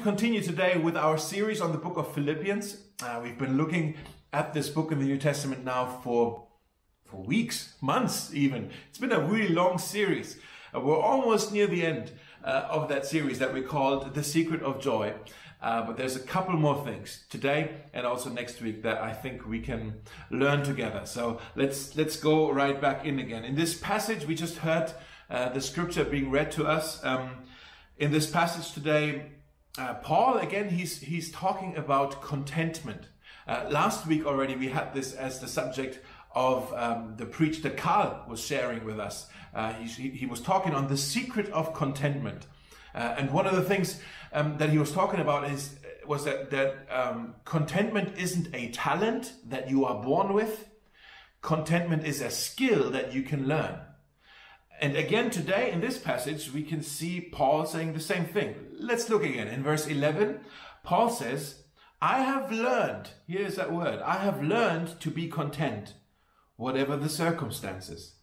Continue today with our series on the book of Philippians. We've been looking at this book in the New Testament now for weeks, months even. It's been a really long series. We're almost near the end of that series that we called The Secret of Joy. But there's a couple more things today and also next week that I think we can learn together. So let's go right back in again. In this passage, we just heard the scripture being read to us. In this passage today, Paul, again, he's talking about contentment. Last week already we had this as the subject of the preach that Carl was sharing with us. He was talking on the secret of contentment. And one of the things that he was talking about was that contentment isn't a talent that you are born with. Contentment is a skill that you can learn. And again today in this passage we can see Paul saying the same thing. Let's look again. In verse 11, Paul says, I have learned, here's that word, I have learned to be content, whatever the circumstances.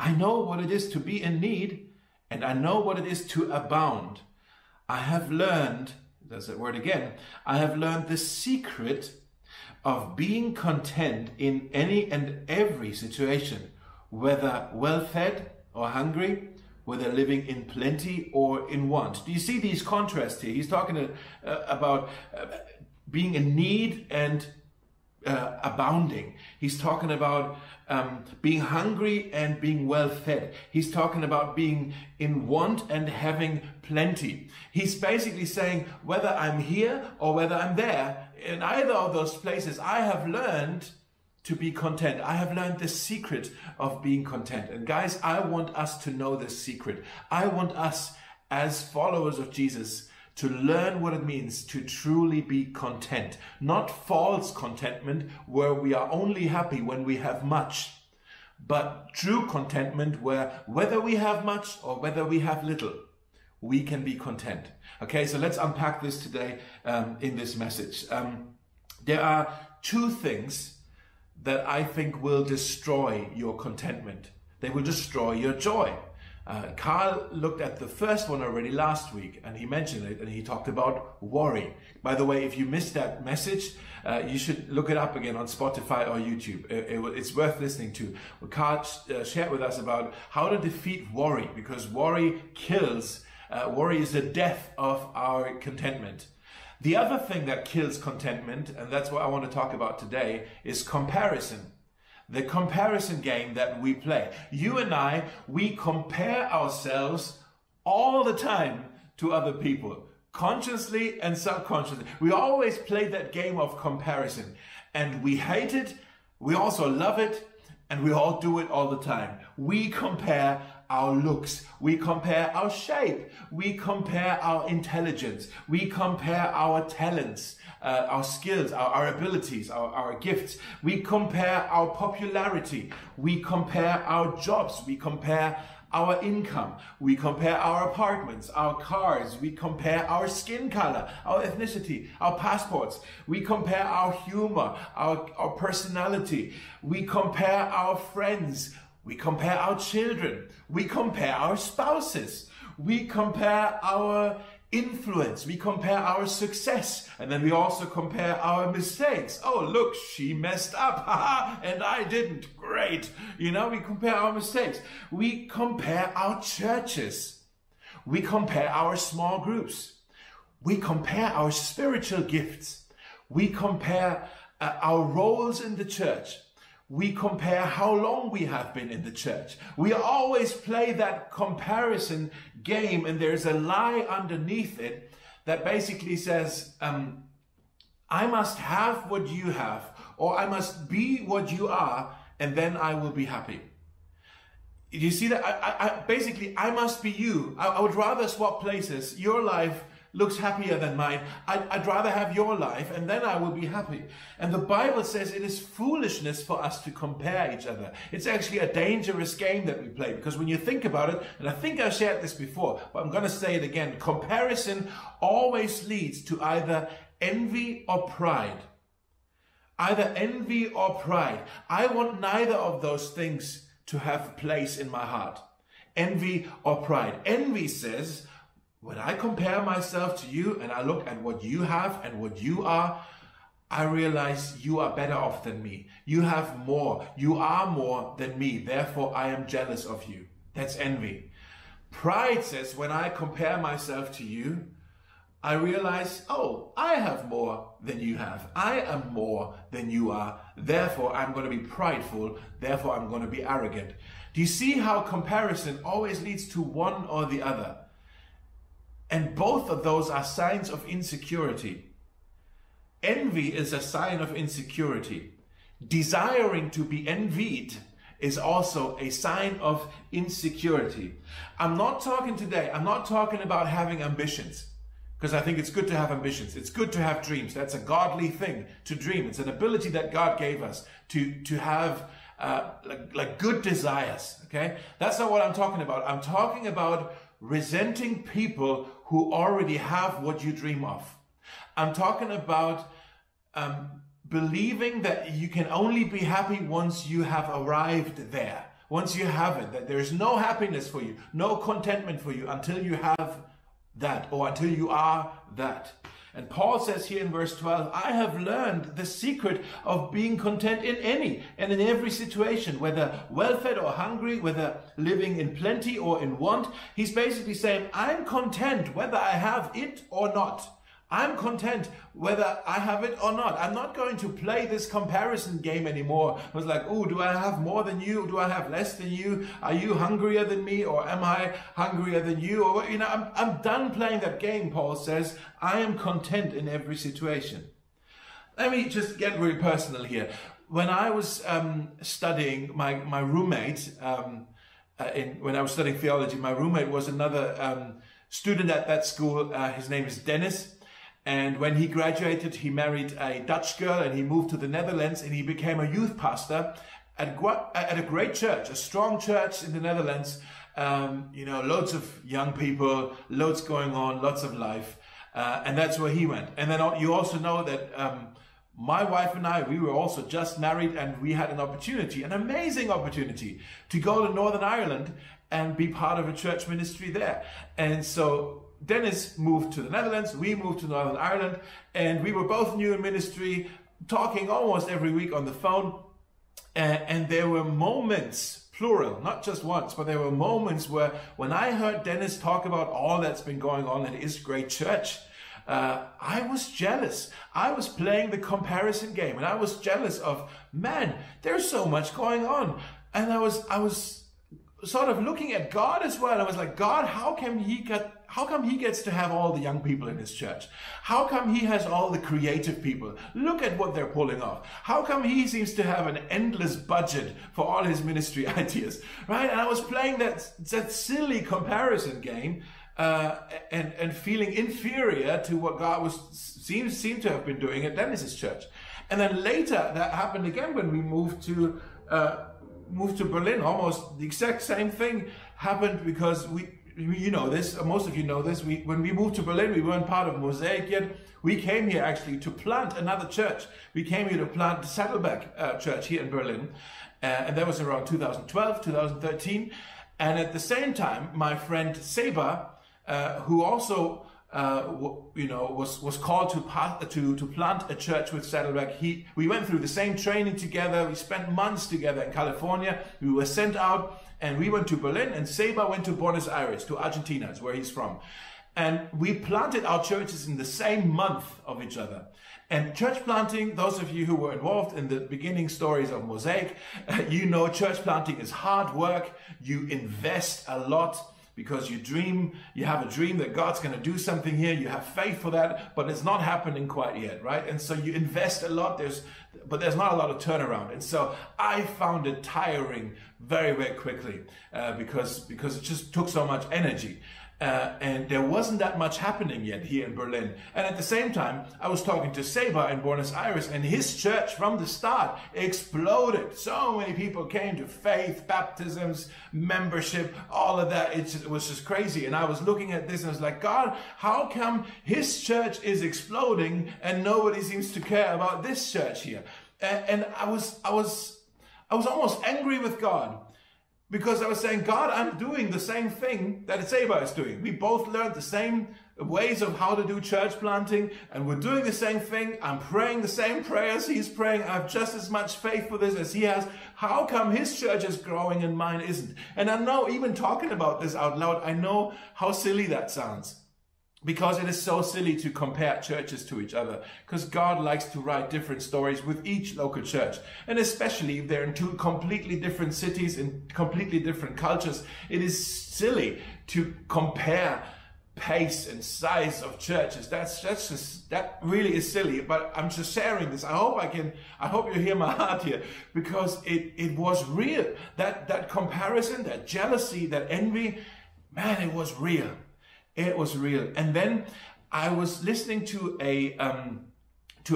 I know what it is to be in need, and I know what it is to abound. I have learned, there's that word again, I have learned the secret of being content in any and every situation, whether well-fed or hungry, whether living in plenty or in want. Do you see these contrasts here? He's talking about being in need and abounding. He's talking about being hungry and being well fed. He's talking about being in want and having plenty. He's basically saying whether I'm here or whether I'm there, in either of those places, I have learned to be content. I have learned the secret of being content. And guys, I want us to know this secret. I want us as followers of Jesus to learn what it means to truly be content. Not false contentment where we are only happy when we have much, but true contentment where whether we have much or whether we have little, we can be content. Okay, so let's unpack this today in this message. There are two things that I think will destroy your contentment. They will destroy your joy. Carl looked at the first one already last week and he mentioned it and he talked about worry. By the way, if you missed that message, you should look it up again on Spotify or YouTube. It's worth listening to. Carl shared with us about how to defeat worry, because worry kills. Worry is the death of our contentment. The other thing that kills contentment, and that's what I want to talk about today, is comparison. The comparison game that we play. You and I, we compare ourselves all the time to other people, consciously and subconsciously. We always play that game of comparison, and we hate it, we also love it, and we all do it all the time. We compare our looks, we compare our shape, we compare our intelligence, we compare our talents, our skills, our abilities, our gifts. We compare our popularity, we compare our jobs, we compare our income, we compare our apartments, our cars, we compare our skin color, our ethnicity, our passports, we compare our humor, our personality, we compare our friends, we compare our children, we compare our spouses, we compare our influence, we compare our success, and then we also compare our mistakes. Oh, look, she messed up, haha, and I didn't. Great. You know, we compare our mistakes. We compare our churches. We compare our small groups. We compare our spiritual gifts. We compare our roles in the church. We compare how long we have been in the church. We always play that comparison game, and there's a lie underneath it that basically says, I must have what you have, or I must be what you are, and then I will be happy. You see that? Basically, I must be you. I would rather swap places. Your life looks happier than mine. I'd rather have your life, and then I will be happy. And the Bible says it is foolishness for us to compare each other. It's actually a dangerous game that we play, because when you think about it, and I think I shared this before, but I'm going to say it again, comparison always leads to either envy or pride. Either envy or pride. I want neither of those things to have place in my heart. Envy or pride. Envy says, when I compare myself to you and I look at what you have and what you are, I realize you are better off than me. You have more. You are more than me. Therefore, I am jealous of you. That's envy. Pride says, when I compare myself to you, I realize, oh, I have more than you have. I am more than you are. Therefore, I'm going to be prideful. Therefore, I'm going to be arrogant. Do you see how comparison always leads to one or the other? And both of those are signs of insecurity. Envy is a sign of insecurity. Desiring to be envied is also a sign of insecurity. I'm not talking about having ambitions, because I think it's good to have ambitions. It's good to have dreams. That's a godly thing to dream. It's an ability that God gave us to have like good desires. Okay, that's not what I'm talking about. I'm talking about resenting people who already have what you dream of. I'm talking about believing that you can only be happy once you have arrived there. Once you have it, that there's no happiness for you, no contentment for you until you have that, or until you are that. And Paul says here in verse 12, I have learned the secret of being content in any and in every situation, whether well-fed or hungry, whether living in plenty or in want. He's basically saying, I'm content whether I have it or not. I'm content whether I have it or not. I'm not going to play this comparison game anymore. It was like, oh, do I have more than you? Do I have less than you? Are you hungrier than me? Or am I hungrier than you? Or, you know, I'm done playing that game, Paul says. I am content in every situation. Let me just get really personal here. When I was studying, my roommate, when I was studying theology, my roommate was another student at that school. His name is Dennis. And when he graduated, he married a Dutch girl and he moved to the Netherlands and he became a youth pastor at a great church, a strong church in the Netherlands. You know, loads of young people, loads going on, lots of life. And that's where he went. And then you also know that my wife and I, we were also just married and we had an opportunity, an amazing opportunity to go to Northern Ireland and be part of a church ministry there. And so Dennis moved to the Netherlands, we moved to Northern Ireland, and we were both new in ministry, talking almost every week on the phone. And there were moments, plural, not just once, but there were moments where when I heard Dennis talk about all that's been going on at his great church, I was jealous. I was playing the comparison game, and I was jealous of, man, there's so much going on. And I was sort of looking at God as well. I was like, God, how come he gets to have all the young people in his church? How come he has all the creative people? Look at what they're pulling off. How come he seems to have an endless budget for all his ministry ideas, right? And I was playing that silly comparison game, and feeling inferior to what God seemed to have been doing at Dennis's church. And then later that happened again when we moved to Berlin. Almost the exact same thing happened because you know this, most of you know this, when we moved to Berlin, we weren't part of Mosaik yet. We came here actually to plant another church. We came here to plant the Saddleback church here in Berlin. And that was around 2012, 2013. And at the same time, my friend Seba, who also was called to plant a church with Saddleback. We went through the same training together. We spent months together in California. We were sent out and we went to Berlin, and Seba went to Buenos Aires, to Argentina, is where he's from. And we planted our churches in the same month of each other. And church planting, those of you who were involved in the beginning stories of Mosaik, you know church planting is hard work. You invest a lot, because you have a dream that God's going to do something here. You have faith for that, but it's not happening quite yet, right? And so you invest a lot, but there's not a lot of turnaround. And so I found it tiring very, very quickly because it just took so much energy. And there wasn't that much happening yet here in Berlin. And at the same time, I was talking to Seba in Buenos Aires, and his church from the start exploded. So many people came to faith, baptisms, membership, all of that. It was just crazy. And I was looking at this and I was like, God, how come his church is exploding and nobody seems to care about this church here? And I was almost angry with God. Because I was saying, God, I'm doing the same thing that Seba is doing. We both learned the same ways of how to do church planting, and we're doing the same thing. I'm praying the same prayers he's praying. I have just as much faith for this as he has. How come his church is growing and mine isn't? And I know, even talking about this out loud, I know how silly that sounds. Because it is so silly to compare churches to each other. Because God likes to write different stories with each local church. And especially if they're in two completely different cities, in completely different cultures, it is silly to compare pace and size of churches. That really is silly. But I'm just sharing this. I hope you hear my heart here, because it was real. That comparison, that jealousy, that envy, man, it was real. It was real. And then I was listening to a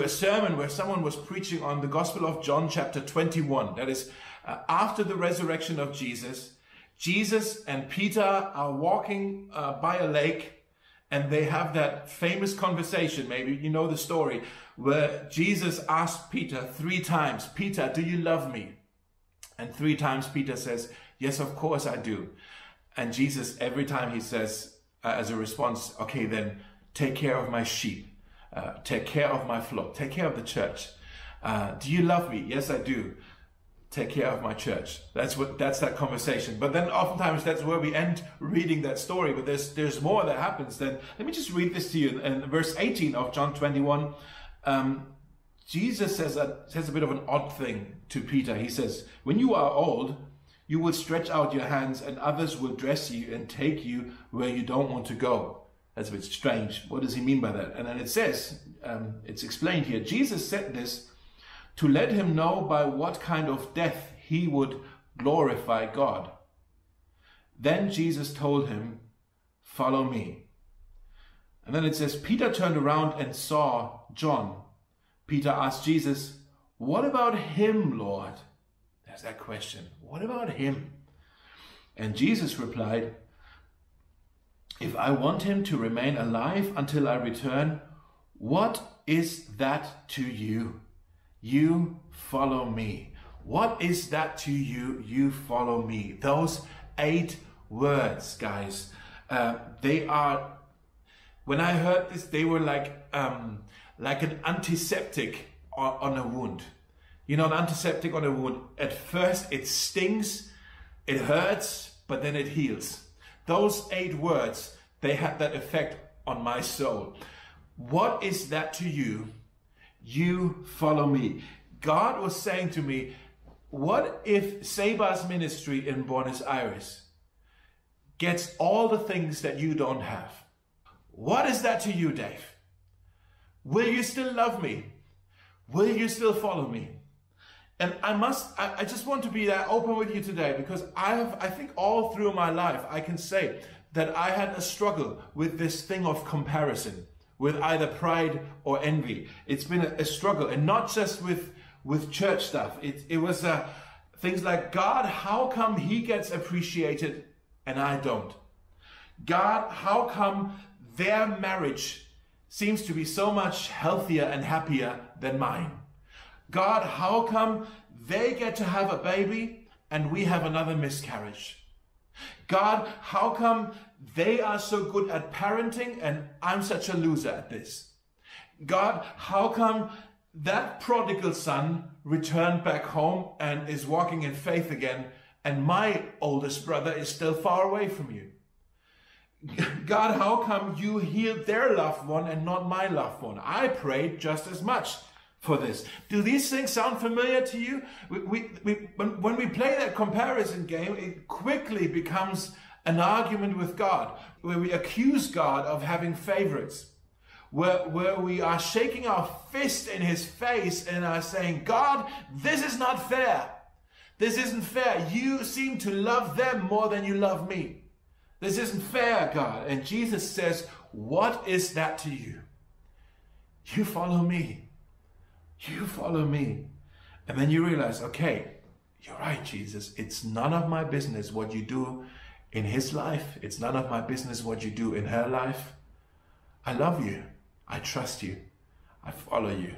sermon where someone was preaching on the Gospel of John chapter 21. That is after the resurrection of Jesus. Jesus and Peter are walking by a lake, and they have that famous conversation. Maybe you know the story, where Jesus asked Peter 3 times, "Peter, do you love me?" And 3 times Peter says, "Yes, of course I do." And Jesus, every time he says, as a response, "Okay, then take care of my sheep, take care of my flock, take care of the church. Do you love me?" "Yes, I do." "Take care of my church." That's that conversation. But then oftentimes that's where we end reading that story. But there's more that happens. Then let me just read this to you in verse 18 of John 21. Jesus says a bit of an odd thing to Peter. He says, "When you are old, you will stretch out your hands, and others will dress you and take you where you don't want to go." That's a bit strange. What does he mean by that? And then it says, it's explained here, Jesus said this to let him know by what kind of death he would glorify God. Then Jesus told him, "Follow me." And then it says, Peter turned around and saw John. Peter asked Jesus, "What about him, Lord?" There's that question. What about him? And Jesus replied, "If I want him to remain alive until I return, what is that to you? You follow me." What is that to you? You follow me. Those 8 words, guys, they are, when I heard this, they were like an antiseptic on a wound. You know, an antiseptic on a wound, at first it stings, it hurts, but then it heals. Those 8 words, they had that effect on my soul. What is that to you? You follow me. God was saying to me, what if Seba's ministry in Buenos Aires gets all the things that you don't have? What is that to you, Dave? Will you still love me? Will you still follow me? And I just want to be that open with you today, because I think all through my life, I can say that I had a struggle with this thing of comparison, with either pride or envy. It's been a struggle, and not just with church stuff. It was things like, God, how come he gets appreciated and I don't? God, how come their marriage seems to be so much healthier and happier than mine? God, how come they get to have a baby and we have another miscarriage? God, how come they are so good at parenting and I'm such a loser at this? God, how come that prodigal son returned back home and is walking in faith again, and my oldest brother is still far away from you? God, how come you healed their loved one and not my loved one? I prayed just as much for this. Do these things sound familiar to you? When we play that comparison game, it quickly becomes an argument with God, where we accuse God of having favorites, where we are shaking our fist in his face and are saying, God, this is not fair. This isn't fair. You seem to love them more than you love me. This isn't fair, God. And Jesus says, what is that to you? You follow me. You follow me. And then you realize, okay, you're right, Jesus. It's none of my business what you do in his life. It's none of my business what you do in her life. I love you. I trust you. I follow you.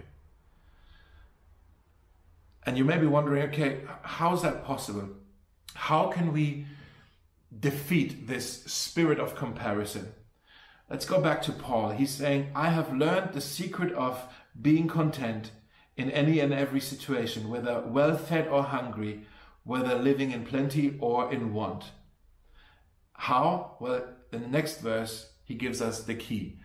And you may be wondering, okay, how is that possible? How can we defeat this spirit of comparison? Let's go back to Paul. He's saying, I have learned the secret of being content in any and every situation, whether well-fed or hungry, whether living in plenty or in want. How? Well, in the next verse, he gives us the key.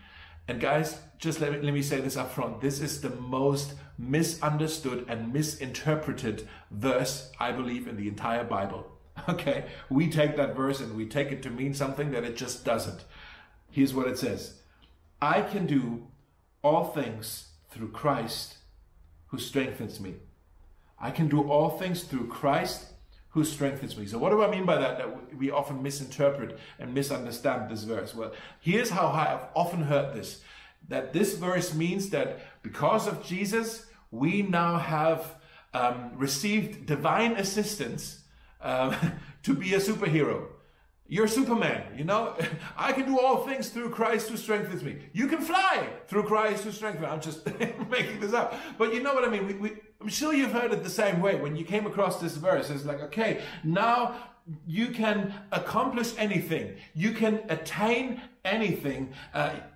And guys, just let me say this up front. This is the most misunderstood and misinterpreted verse, I believe, in the entire Bible. Okay, we take that verse and we take it to mean something that it just doesn't. Here's what it says. I can do all things through Christ who strengthens me. I can do all things through Christ who strengthens me. So what do I mean by that? That we often misinterpret and misunderstand this verse. Well, here's how I've often heard this. That this verse means that because of Jesus, we now have received divine assistance to be a superhero. You're Superman, you know. I can do all things through Christ who strengthens me. You can fly through Christ who strengthens me. I'm just making this up. But you know what I mean. I'm sure you've heard it the same way. When you came across this verse, it's like, okay, now you can accomplish anything. You can attain anything.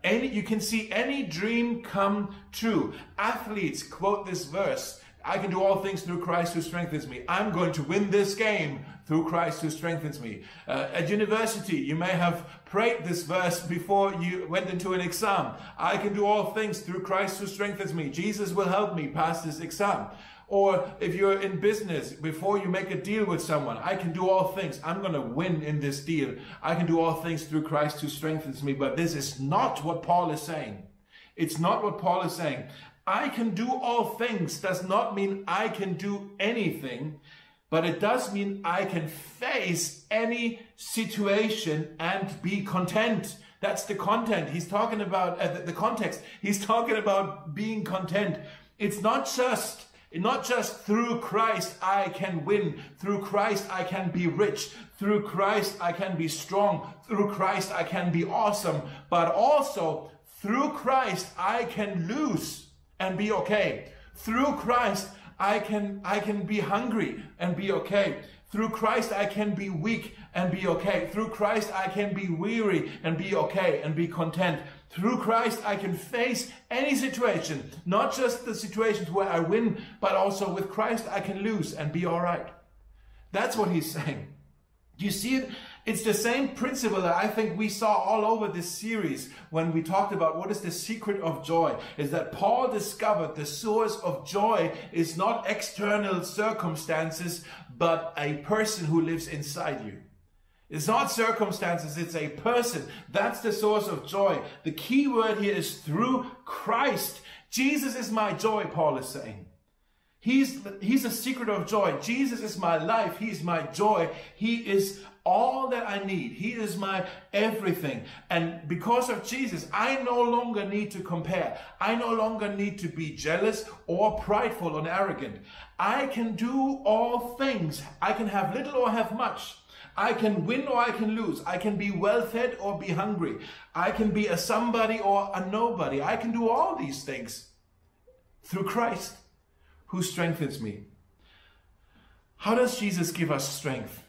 You can see any dream come true. Athletes quote this verse. I can do all things through Christ who strengthens me. I'm going to win this game through Christ who strengthens me. At university, you may have prayed this verse before you went into an exam. I can do all things through Christ who strengthens me. Jesus will help me pass this exam. Or if you're in business, before you make a deal with someone, I can do all things. I'm going to win in this deal. I can do all things through Christ who strengthens me. But this is not what Paul is saying. It's not what Paul is saying. I can do all things does not mean I can do anything, but it does mean I can face any situation and be content. That's the content. He's talking about the context. He's talking about being content. It's not just through Christ I can win. Through Christ I can be rich. Through Christ I can be strong. Through Christ I can be awesome. But also through Christ I can lose and be okay. Through Christ I can be hungry and be okay. Through Christ I can be weak and be okay. Through Christ I can be weary and be okay and be content. Through Christ I can face any situation, not just the situations where I win, but also with Christ I can lose and be all right. That's what he's saying. Do you see it? It's the same principle that I think we saw all over this series when we talked about what is the secret of joy. Is that Paul discovered the source of joy is not external circumstances, but a person who lives inside you. It's not circumstances, it's a person. That's the source of joy. The key word here is through Christ. Jesus is my joy, Paul is saying. He's the secret of joy. Jesus is my life. He's my joy. He is all that I need. He is my everything. And because of Jesus, I no longer need to compare. I no longer need to be jealous or prideful or arrogant. I can do all things. I can have little or have much. I can win or I can lose. I can be well-fed or be hungry. I can be a somebody or a nobody. I can do all these things through Christ who strengthens me. How does Jesus give us strength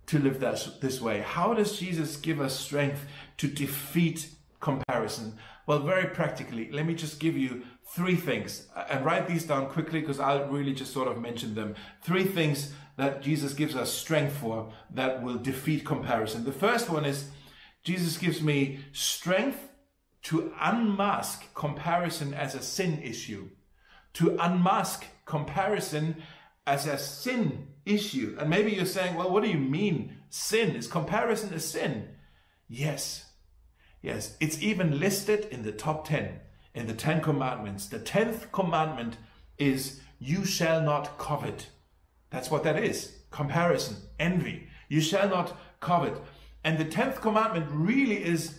to live this way? How does Jesus give us strength to defeat comparison? Well, very practically, let me just give you 3 things and write these down quickly because I'll really just sort of mention them. 3 things that Jesus gives us strength for that will defeat comparison. The first one is Jesus gives me strength to unmask comparison as a sin issue. To unmask comparison as a sin issue. And maybe you're saying, well, what do you mean sin? Is comparison a sin? Yes. Yes. It's even listed in the top 10, in the 10 commandments. The 10th commandment is you shall not covet. That's what that is. Comparison, envy. You shall not covet. And the 10th commandment really is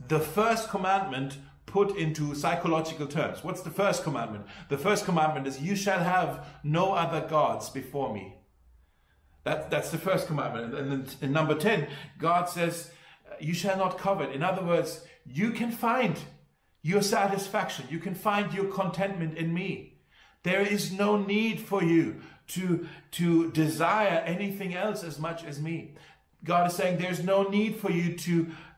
the first commandment put into psychological terms. What's the first commandment? The first commandment is you shall have no other gods before me. That's the first commandment. And then in number 10, God says you shall not covet. In other words, you can find your satisfaction. You can find your contentment in me. There is no need for you to desire anything else as much as me. God is saying there's no need for you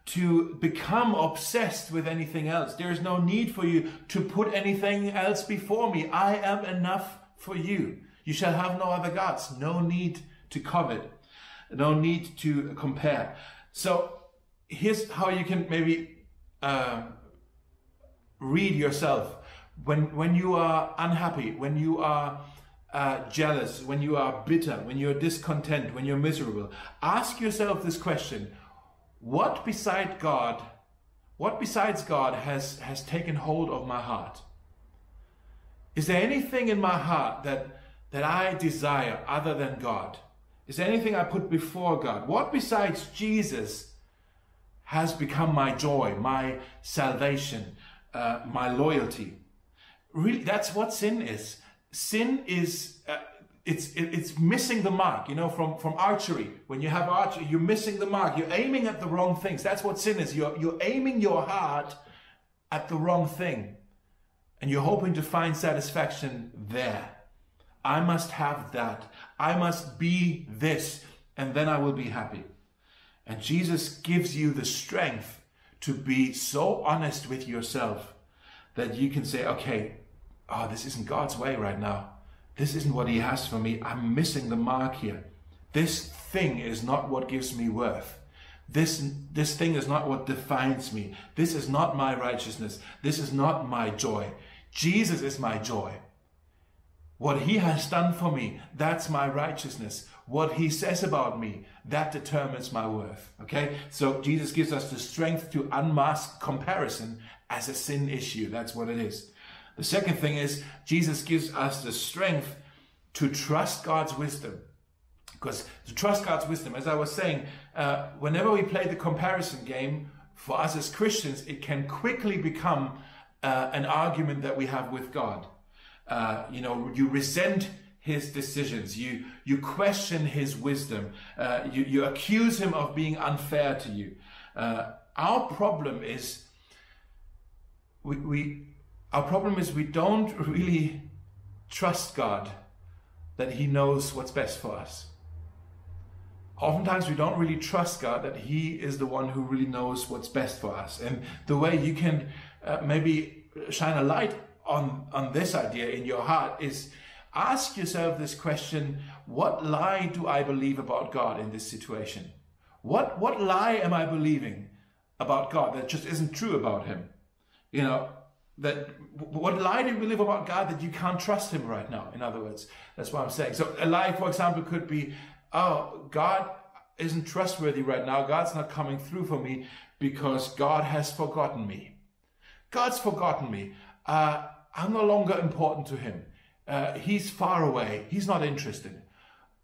to become obsessed with anything else. There is no need for you to put anything else before me. I am enough for you. You shall have no other gods. No need to covet. No need to compare. So here's how you can maybe read yourself. When you are unhappy, when you are jealous, when you are bitter, when you're discontent, when you're miserable, ask yourself this question: what besides God has taken hold of my heart? Is there anything in my heart that I desire other than God? Is there anything I put before God? What besides Jesus has become my joy, my salvation, my loyalty? Really, that's what sin is. Sin is it's missing the mark. You know, from archery. When you have archery, you're missing the mark. You're aiming at the wrong things. That's what sin is. You're aiming your heart at the wrong thing, and you're hoping to find satisfaction there. I must have that. I must be this, and then I will be happy. And Jesus gives you the strength to be so honest with yourself that you can say, okay, oh, this isn't God's way right now. This isn't what he has for me. I'm missing the mark here. This thing is not what gives me worth. This thing is not what defines me. This is not my righteousness. This is not my joy. Jesus is my joy. What he has done for me, that's my righteousness. What he says about me, that determines my worth. Okay? So Jesus gives us the strength to unmask comparison as a sin issue. That's what it is. The second thing is Jesus gives us the strength to trust God's wisdom. Because to trust God's wisdom, as I was saying, whenever we play the comparison game, for us as Christians, it can quickly become an argument that we have with God. You resent his decisions. You question his wisdom. You accuse him of being unfair to you. Our problem is we don't really trust God that he knows what's best for us. Oftentimes we don't really trust God that he is the one who really knows what's best for us. And the way you can maybe shine a light on this idea in your heart is ask yourself this question: what lie do I believe about God in this situation? What lie am I believing about God that just isn't true about him? You know, what lie do you believe about God that you can't trust him right now? In other words, that's what I'm saying. So a lie, for example, could be, oh, God isn't trustworthy right now. God's not coming through for me because God has forgotten me. God's forgotten me. I'm no longer important to him. He's far away. He's not interested.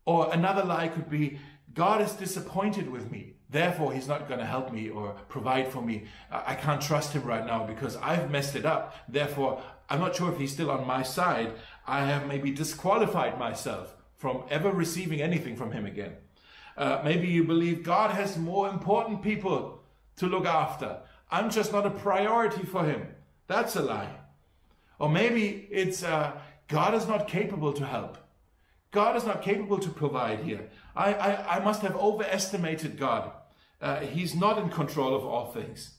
Or another lie could be, God is disappointed with me. Therefore, he's not going to help me or provide for me. I can't trust him right now because I've messed it up. Therefore, I'm not sure if he's still on my side. I have maybe disqualified myself from ever receiving anything from him again. Maybe you believe God has more important people to look after. I'm just not a priority for him. That's a lie. Or maybe it's God is not capable to help. God is not capable to provide here. I must have overestimated God. He's not in control of all things.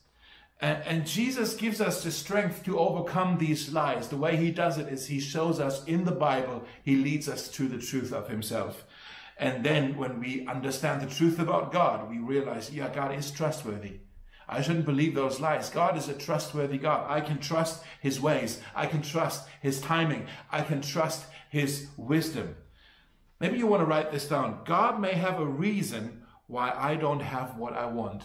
And Jesus gives us the strength to overcome these lies. The way he does it is he shows us in the Bible, he leads us to the truth of himself. And then when we understand the truth about God, we realize, yeah, God is trustworthy. I shouldn't believe those lies. God is a trustworthy God. I can trust his ways. I can trust his timing. I can trust his wisdom. Maybe you want to write this down. God may have a reason why I don't have what I want.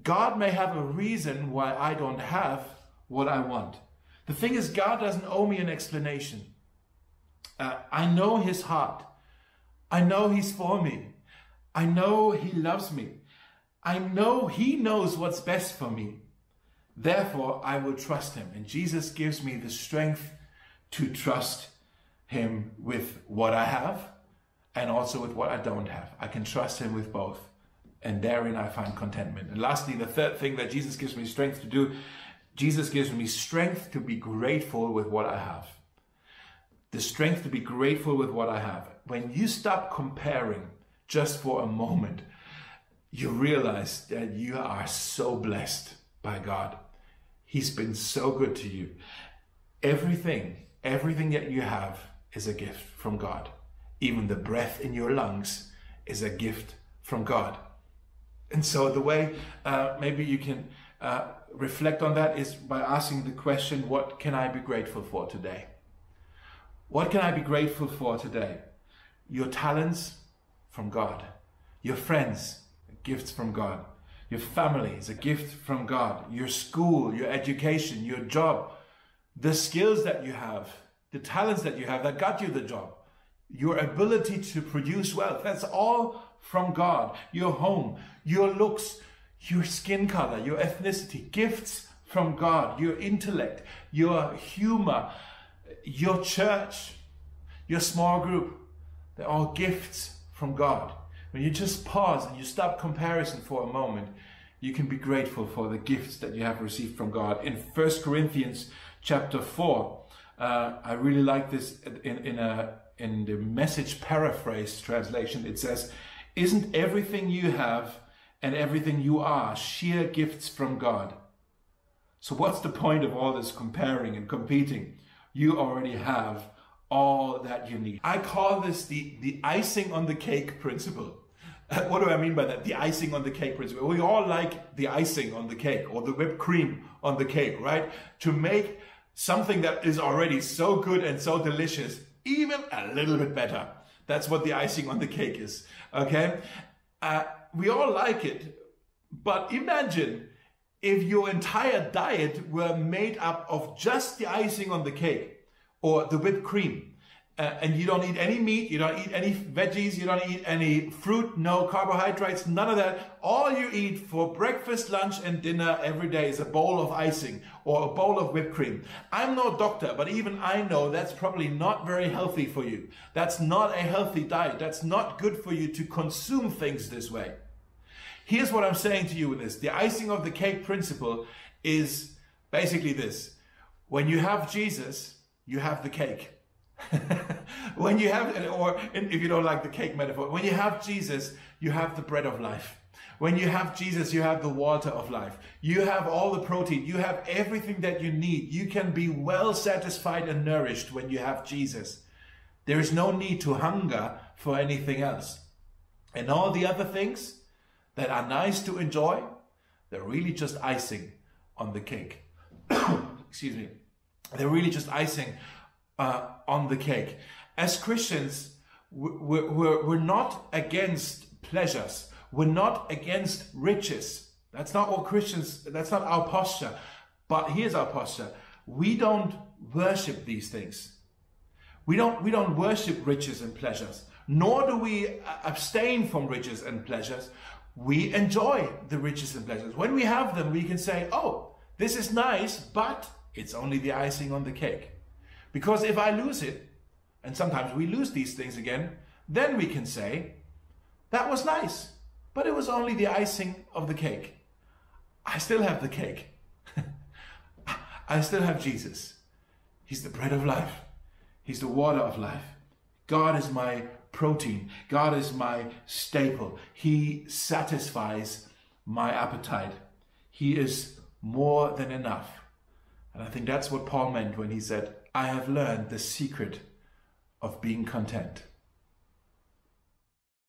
God may have a reason why I don't have what I want. The thing is, God doesn't owe me an explanation. I know his heart. I know he's for me. I know he loves me. I know he knows what's best for me. Therefore, I will trust him. And Jesus gives me the strength to trust him with what I have and also with what I don't have. I can trust him with both. And therein I find contentment. And lastly, the third thing that Jesus gives me strength to do, Jesus gives me strength to be grateful with what I have. the strength to be grateful with what I have. When you stop comparing just for a moment, you realize that you are so blessed by God. He's been so good to you. Everything that you have is a gift from God. Even the breath in your lungs is a gift from God. And so the way maybe you can reflect on that is by asking the question, what can I be grateful for today? What can I be grateful for today? Your talents from God. Your friends, gifts from God. Your family is a gift from God. Your school, your education, your job, the skills that you have, the talents that you have that got you the job, your ability to produce wealth, that's all from God. Your home, your looks, your skin color, your ethnicity, gifts from God. Your intellect, your humor, your church, your small group, they're all gifts from God. When you just pause and you stop comparison for a moment, you can be grateful for the gifts that you have received from God. In 1 Corinthians chapter 4, I really like this in the Message paraphrase translation. It says, "Isn't everything you have and everything you are sheer gifts from God?" So what's the point of all this comparing and competing? You already have all that you need. I call this the icing on the cake principle. What do I mean by that? The icing on the cake principle. We all like the icing on the cake or the whipped cream on the cake, right? To make something that is already so good and so delicious even a little bit better. That's what the icing on the cake is, okay? We all like it, but imagine if your entire diet were made up of just the icing on the cake or the whipped cream, and you don't eat any meat, you don't eat any veggies, you don't eat any fruit, no carbohydrates, none of that. All you eat for breakfast, lunch, and dinner every day is a bowl of icing or a bowl of whipped cream. I'm no doctor, but even I know that's probably not very healthy for you. That's not a healthy diet. That's not good for you to consume things this way. Here's what I'm saying to you with this. The icing of the cake principle is basically this. When you have Jesus, you have the cake. When you have, or if you don't like the cake metaphor, when you have Jesus, you have the bread of life. When you have Jesus, you have the water of life. You have all the protein. You have everything that you need. You can be well satisfied and nourished when you have Jesus. There is no need to hunger for anything else. And all the other things that are nice to enjoy, they're really just icing on the cake. Excuse me. They're really just icing on the cake. As Christians, we're not against pleasures. We're not against riches. That's not what Christians, that's not our posture. But here's our posture. We don't worship these things. We don't worship riches and pleasures, nor do we abstain from riches and pleasures. We enjoy the riches and pleasures. When we have them, we can say, oh, this is nice, but it's only the icing on the cake. Because if I lose it, and sometimes we lose these things again, then we can say, that was nice, but it was only the icing of the cake. I still have the cake. I still have Jesus. He's the bread of life. He's the water of life. God is my protein. God is my staple. He satisfies my appetite. He is more than enough. And I think that's what Paul meant when he said, I have learned the secret of being content.